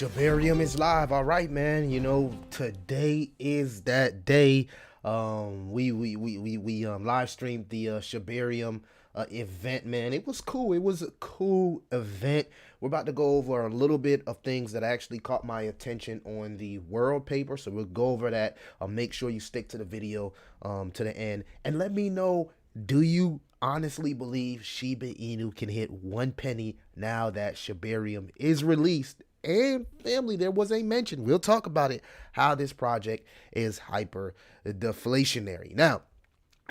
Shibarium is live. All right, man. You know, today is that day. We live streamed the Shibarium event, man. It was cool. It was a cool event. We're about to go over a little bit of things that actually caught my attention on the world paper. So we'll go over that. Make sure you stick to the video to the end and let me know, do you honestly believe Shiba Inu can hit 1 penny now that Shibarium is released? And family, there was a mention, we'll talk about it, how this project is hyper deflationary. Now,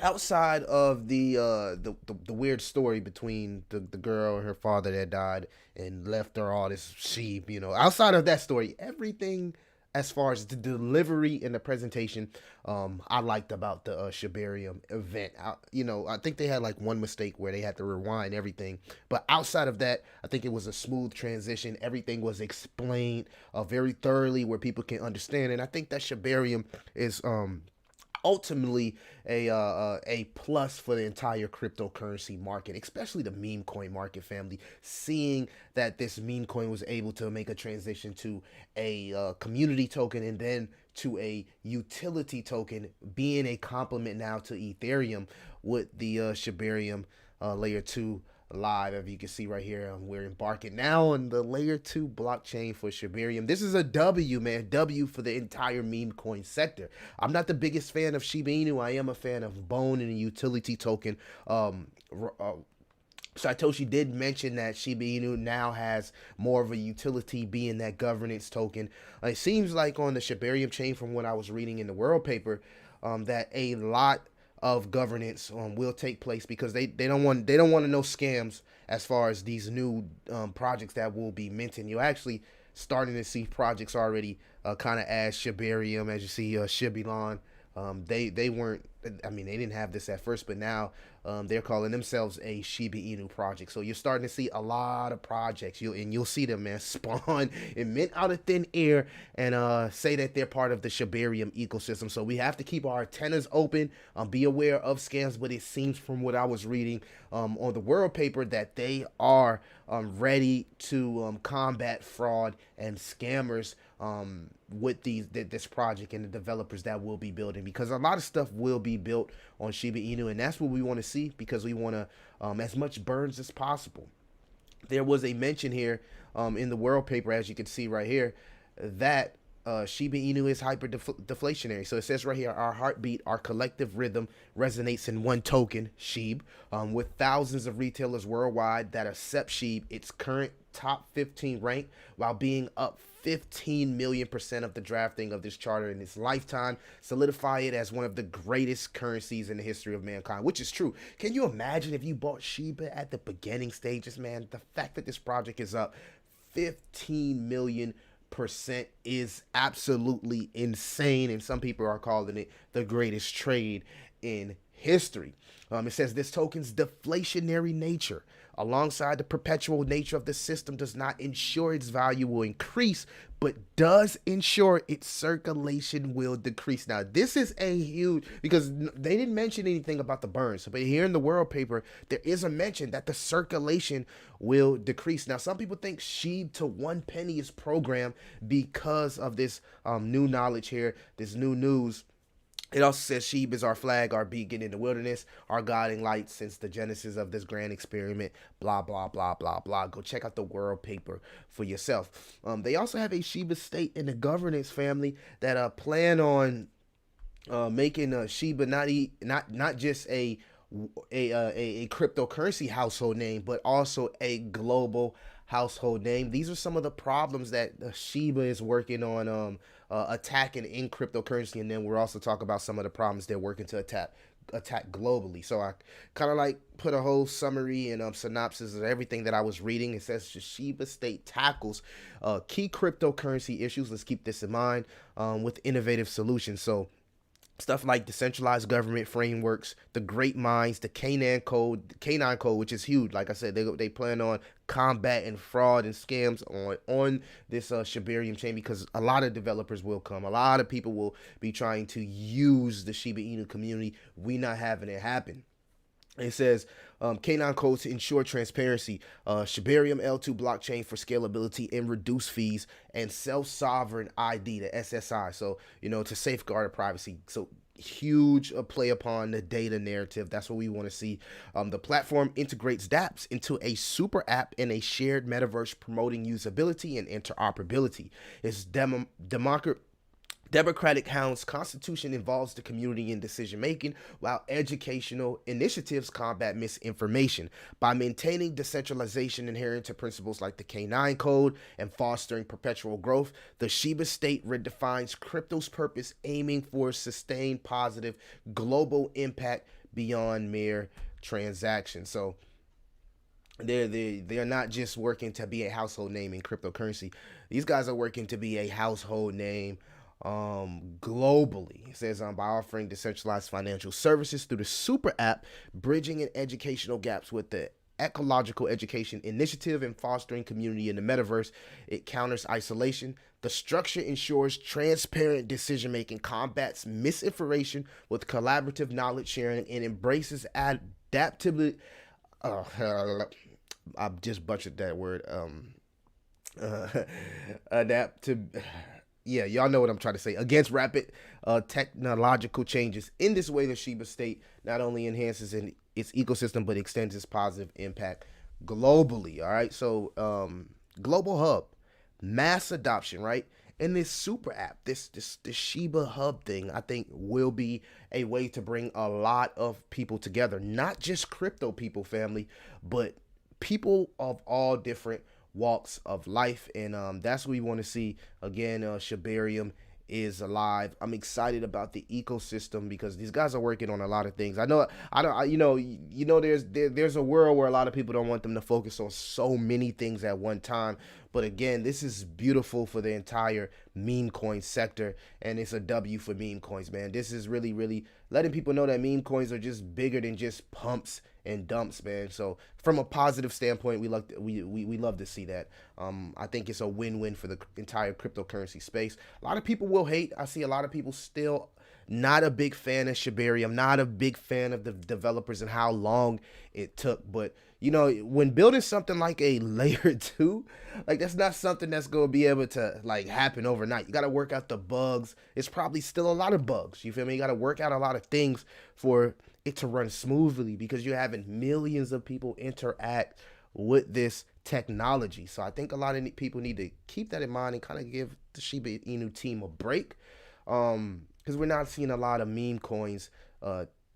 outside of the weird story between the girl and her father that died and left her all this sheep, outside of that story, everything as far as the delivery and the presentation, I liked about the Shibarium event. I think they had like one mistake where they had to rewind everything, but outside of that, I think it was a smooth transition. Everything was explained very thoroughly where people can understand, and I think that Shibarium is ultimately a plus for the entire cryptocurrency market, especially the meme coin market, family. Seeing that this meme coin was able to make a transition to a community token and then to a utility token, being a complement now to Ethereum with the Shibarium layer 2 live. As you can see right here, we're embarking now on the layer 2 blockchain for Shibarium. This is a W, man. W for the entire meme coin sector. I'm not the biggest fan of Shiba Inu. I am a fan of Bone and a utility token. Satoshi did mention that Shiba Inu now has more of a utility, being that governance token. It seems like on the Shibarium chain, from what I was reading in the world paper, that a lot of governance will take place, because they don't want to know scams as far as these new projects that will be minting. You're actually starting to see projects already kind of as Shibarium, as you see Shibilon. They weren't, I mean, they didn't have this at first, but now they're calling themselves a Shiba Inu project. So you're starting to see a lot of projects. You'll see them, man, spawn and mint out of thin air and say that they're part of the Shibarium ecosystem. So we have to keep our antennas open, be aware of scams. But it seems from what I was reading on the world paper that they are ready to combat fraud and scammers with this project and the developers that will be building, because a lot of stuff will be built on Shiba Inu, and that's what we want to see, because we want to as much burns as possible. There was a mention here in the world paper, as you can see right here, that Shiba Inu is hyper deflationary. So it says right here, our heartbeat, our collective rhythm resonates in one token, Shib, with thousands of retailers worldwide that accept Shib, its current top 15 rank, while being up 15 million% of the drafting of this charter in its lifetime, solidify it as one of the greatest currencies in the history of mankind, which is true. Can you imagine if you bought Shiba at the beginning stages, man? The fact that this project is up 15 million% is absolutely insane, and some people are calling it the greatest trade in history. It says this token's deflationary nature, alongside the perpetual nature of the system, does not ensure its value will increase, but does ensure its circulation will decrease. Now, this is a huge, because they didn't mention anything about the burns, but here in the world paper, there is a mention that the circulation will decrease. Now, some people think Shib to 1 penny is programmed because of this new knowledge here, this new news. It also says Shib is our flag, our beacon in the wilderness, our guiding light since the genesis of this grand experiment, blah, blah, blah, blah, blah. Go check out the world paper for yourself. They also have a Shiba state in the governance, family, that plan on making Shiba not just a cryptocurrency household name, but also a global household name. These are some of the problems that Shiba is working on attacking in cryptocurrency, and then we're also talking about some of the problems they're working to attack globally. So I kind of like put a whole summary and synopsis of everything that I was reading. It says the Shiba state tackles key cryptocurrency issues. Let's keep this in mind, with innovative solutions. So stuff like decentralized government frameworks, the great minds, the canine code, which is huge. Like I said, they plan on combating fraud and scams on this Shibarium chain, because a lot of developers will come. A lot of people will be trying to use the Shiba Inu community. We not having it happen. It says K9 codes to ensure transparency, Shibarium L2 blockchain for scalability and reduce fees, and self-sovereign ID, the SSI. So, to safeguard privacy. So, huge play upon the data narrative. That's what we want to see. The platform integrates dApps into a super app and a shared metaverse, promoting usability and interoperability. It's Democratic Hound's constitution involves the community in decision making, while educational initiatives combat misinformation. By maintaining decentralization inherent to principles like the K9 code and fostering perpetual growth, the Shiba state redefines crypto's purpose, aiming for sustained positive global impact beyond mere transactions. So they're not just working to be a household name in cryptocurrency. These guys are working to be a household name globally. It says by offering decentralized financial services through the super app, bridging and educational gaps with the ecological education initiative, and fostering community in the metaverse. It counters isolation. The structure ensures transparent decision making, combats misinformation with collaborative knowledge sharing, and embraces adaptability. I just butchered that word. Adaptive. Yeah, y'all know what I'm trying to say. Against rapid technological changes. In this way, the Shiba state not only enhances its ecosystem, but extends its positive impact globally. All right. So, global hub, mass adoption, right? And this super app, this Shiba hub thing, I think will be a way to bring a lot of people together. Not just crypto people, family, but people of all different walks of life, and that's what we want to see. Again, Shibarium is alive. I'm excited about the ecosystem because these guys are working on a lot of things. I know, there's a world where a lot of people don't want them to focus on so many things at one time. But again, this is beautiful for the entire meme coin sector, and it's a W for meme coins, man. This is really, really letting people know that meme coins are just bigger than just pumps and dumps, man. So from a positive standpoint, we love to see that. I think it's a win-win for the entire cryptocurrency space. A lot of people will hate. I see a lot of people still not a big fan of Shibarium, not a big fan of the developers and how long it took. But when building something like a layer 2, like that's not something that's going to be able to like happen overnight. You got to work out the bugs. It's probably still a lot of bugs. You feel me? You got to work out a lot of things for it to run smoothly because you're having millions of people interact with this technology. So I think a lot of people need to keep that in mind and kind of give the Shiba Inu team a break. Because we're not seeing a lot of meme coins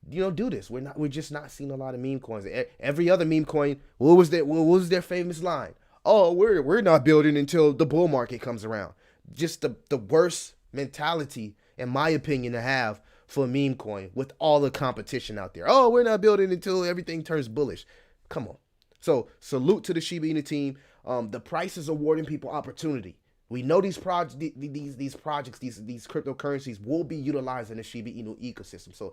do this. We're just not seeing a lot of meme coins. Every other meme coin, what was their famous line? Oh, we're not building until the bull market comes around. Just the worst mentality, in my opinion, to have for a meme coin with all the competition out there. Oh, we're not building until everything turns bullish. Come on. So salute to the Shiba Inu team. The price is awarding people opportunity. We know these projects, these cryptocurrencies will be utilized in the Shiba Inu ecosystem. So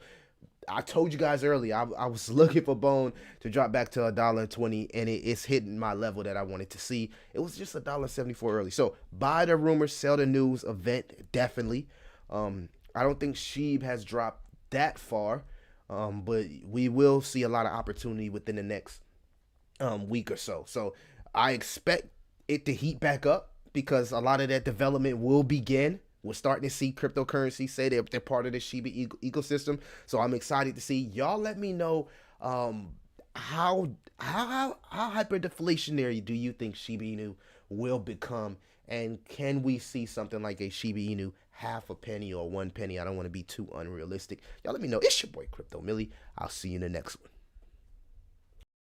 I told you guys earlier, I was looking for Bone to drop back to $1.20, and it's hitting my level that I wanted to see. It was just $1.74 early. So buy the rumors, sell the news event, definitely. I don't think Shib has dropped that far, but we will see a lot of opportunity within the next week or so. So I expect it to heat back up because a lot of that development will begin. We're starting to see cryptocurrency say they're part of the Shiba ecosystem. So I'm excited to see. Y'all let me know how hyper deflationary do you think Shiba Inu will become, and can we see something like a Shiba Inu half a penny or 1 penny? I don't want to be too unrealistic. Y'all let me know. It's your boy Crypto Millie. I'll see you in the next one.